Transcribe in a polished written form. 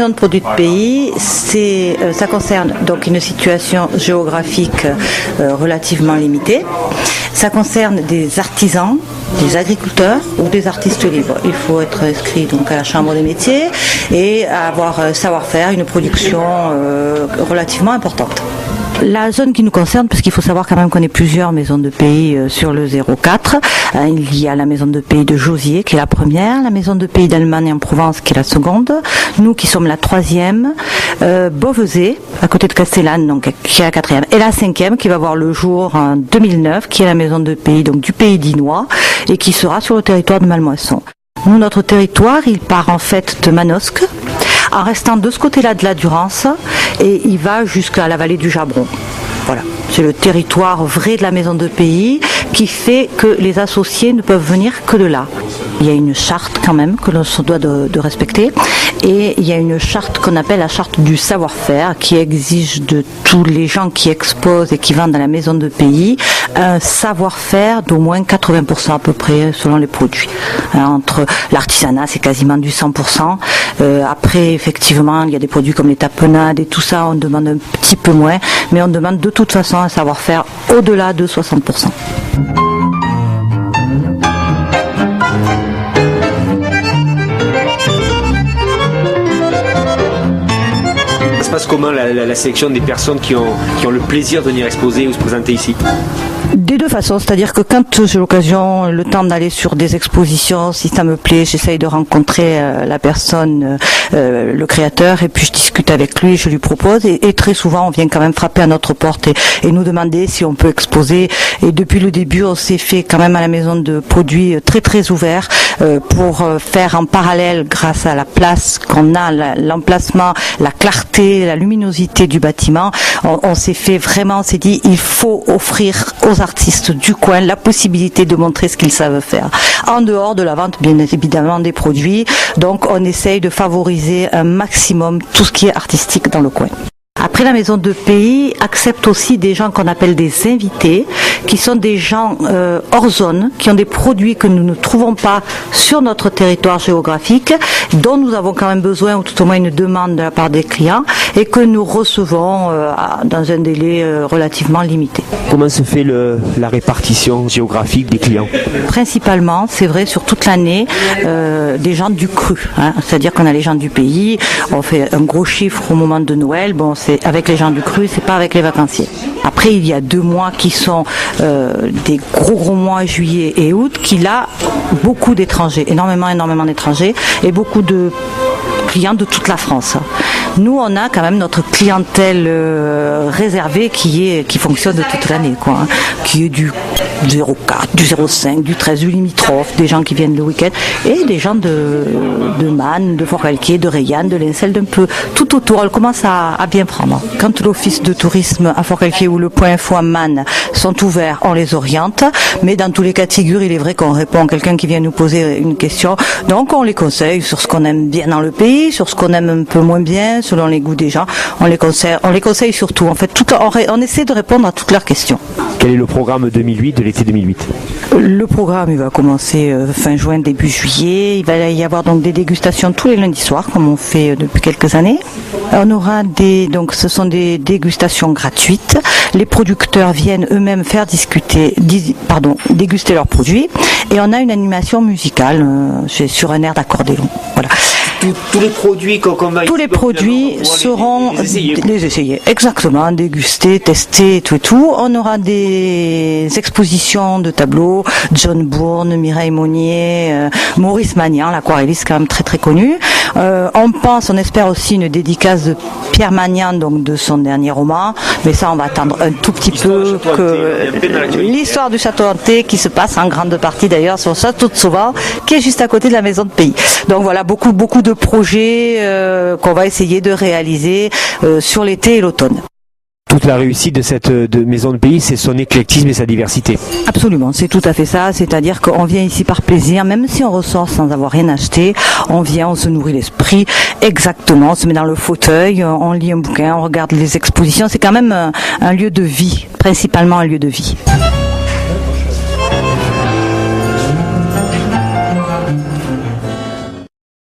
maison de produits de pays, ça concerne donc une situation géographique relativement limitée. Ça concerne des artisans, des agriculteurs ou des artistes libres. Il faut être inscrit donc à la Chambre des métiers et avoir savoir-faire, une production relativement importante. La zone qui nous concerne, parce qu'il faut savoir quand même qu'on est plusieurs maisons de pays sur le 04. Il y a la maison de pays de Josier qui est la première, la maison de pays d'Allemagne en Provence qui est la seconde, nous qui sommes la troisième, Beauvaisis à côté de Castellane donc qui est la quatrième, et la cinquième qui va voir le jour en 2009 qui est la maison de pays donc du pays d'Inois et qui sera sur le territoire de Mallemoisson. Nous, notre territoire, il part en fait de Manosque, en restant de ce côté-là de la Durance, et il va jusqu'à la vallée du Jabron. Voilà, c'est le territoire vrai de la maison de pays qui fait que les associés ne peuvent venir que de là. Il y a une charte quand même que l'on se doit de respecter, et il y a une charte qu'on appelle la charte du savoir-faire qui exige de tous les gens qui exposent et qui vendent dans la maison de pays un savoir-faire d'au moins 80% à peu près selon les produits. Entre l'artisanat, c'est quasiment du 100%. Après, effectivement, il y a des produits comme les tapenades et tout ça, on demande un petit peu moins, mais on demande de toute façon un savoir-faire au-delà de 60%. Ça se passe comment la sélection des personnes qui ont le plaisir de venir exposer ou se présenter ici? Des deux façons, c'est-à-dire que quand j'ai l'occasion, le temps d'aller sur des expositions, si ça me plaît, j'essaye de rencontrer la personne, le créateur, et puis je discute avec lui, je lui propose, et très souvent on vient quand même frapper à notre porte et nous demander si on peut exposer. Et depuis le début, on s'est fait quand même à la maison de produits très très ouvert pour faire en parallèle, grâce à la place qu'on a, l'emplacement, la clarté, la luminosité du bâtiment, on s'est fait vraiment, on s'est dit, il faut offrir aux artistes du coin la possibilité de montrer ce qu'ils savent faire. En dehors de la vente, bien évidemment, des produits. Donc, on essaye de favoriser un maximum tout ce qui est artistique dans le coin. Après, la maison de pays accepte aussi des gens qu'on appelle des invités, qui sont des gens hors zone, qui ont des produits que nous ne trouvons pas sur notre territoire géographique, dont nous avons quand même besoin, ou tout au moins une demande de la part des clients, et que nous recevons dans un délai relativement limité. Comment se fait la répartition géographique des clients? Principalement, c'est vrai, sur toute l'année, des gens du cru. C'est-à-dire qu'on a les gens du pays, on fait un gros chiffre au moment de Noël, bon, c'est avec les gens du cru, c'est pas avec les vacanciers. Après, il y a 2 mois qui sont des gros mois, juillet et août, qui là, beaucoup d'étrangers, énormément d'étrangers, et beaucoup de clients de toute la France. Nous, on a quand même notre clientèle réservée qui fonctionne de toute l'année, qui est du 04, du 05, du 13, du limitrophe, des gens qui viennent le week-end, et des gens de Man, de Forcalquier, de Rayanne, de Lincel, d'un peu tout autour. Elle commence à bien prendre. Quand l'office de tourisme à Forcalquier ou le point info à Man sont ouverts, on les oriente, mais dans tous les cas de figure, il est vrai qu'on répond à quelqu'un qui vient nous poser une question, donc on les conseille sur ce qu'on aime bien dans le pays, sur ce qu'on aime un peu moins bien, selon les goûts des gens. On les conseille surtout. En fait, on essaie de répondre à toutes leurs questions. Quel est le programme 2008 de l'été 2008? Le programme, il va commencer fin juin, début juillet. Il va y avoir donc des dégustations tous les lundis soirs, comme on fait depuis quelques années. On aura ce sont des dégustations gratuites. Les producteurs viennent eux-mêmes faire déguster leurs produits. Et on a une animation musicale sur un air d'accordéon. Voilà. Tous les produits qu'on va tous les produits seront les essayer, exactement, dégustés, testés, tout. On aura des expositions de tableaux, John Bourne, Mireille Monnier, Maurice Magnan, l'aquarelliste quand même très très connu. On espère aussi une dédicace de Pierre Magnan, donc de son dernier roman, mais ça on va attendre un tout petit peu que l'histoire du château hanté qui se passe en grande partie d'ailleurs sur le château de Sauvant, qui est juste à côté de la maison de pays. Donc voilà, beaucoup de projets qu'on va essayer de réaliser sur l'été et l'automne. Toute la réussite de cette maison de pays, c'est son éclectisme et sa diversité. Absolument, c'est tout à fait ça. C'est-à-dire qu'on vient ici par plaisir, même si on ressort sans avoir rien acheté, on vient, on se nourrit l'esprit, exactement, on se met dans le fauteuil, on lit un bouquin, on regarde les expositions. C'est quand même un lieu de vie, principalement un lieu de vie.